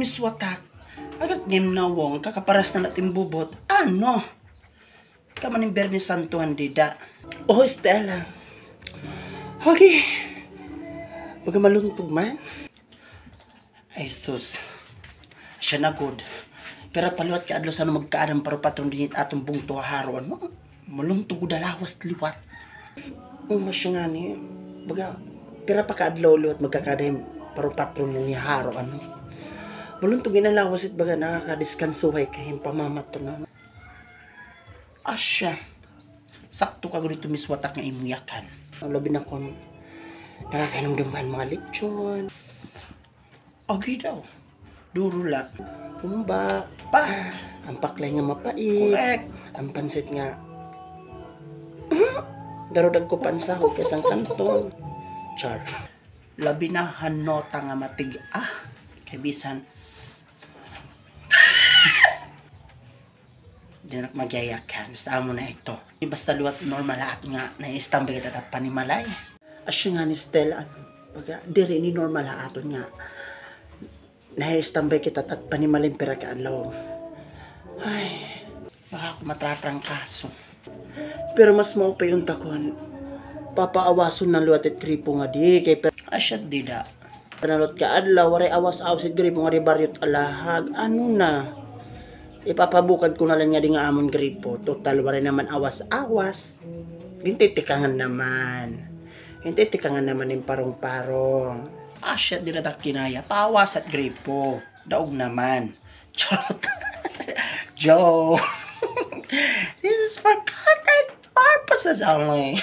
miswatak. Agat ngem nawong kakaparas na natin bubot. Ano? Kamaning Bernie Santo handida. Oh, Stella. Okay. Baga maluntog man. Ay sus. Siya na good. Pero paluat ka adlo sa magkaadang para patron dinit atong bung tuharo. Ano? Maluntog dalawas liwat. Masya nga ni. Baga, pira pa kaadlaw liwat magkakadim para patron ni haro. Ano? Maluntog inalawas it baga nakakadiskansuhay kahing pamamat to na. Asya. Sakto ka ganito miswatak nga imuyakan. Ang labi na kon nakakanamdaman mga lechon. Agi daw. Durula. Kumba. Pa. Ang paklay nga mapait. Correct. Ang pansit nga. Darodag ko pansahog kasang kanton. Char. Labi na hanota nga matig. Kay bisan. Dinak magyayakan. Basta amo na ito. Basta luwat normal at nga na-istambay kita at panimalay. Asya nga ni Stella. Baga, diri ni normal aton nga. Na-istambay kita at panimalay pera kaadlaw. Ay, baka ako matratrang kaso. Pero mas mao pa yung takon. Papaawason ng luwat at gripo nga di. Kay asya di da. Panalot kaadlaw, waray awas-awas at gripo nga di baryot alahag. Ano na? Ipapabukad ko na lang nga di nga amon gripo. Total, waray naman awas-awas. Hintitikangan naman. Hintitikangan naman yung parong-parong. Asya, di na kinaya. Pawas at gripo. Daog naman. Charot. Joe. This is for content purposes only.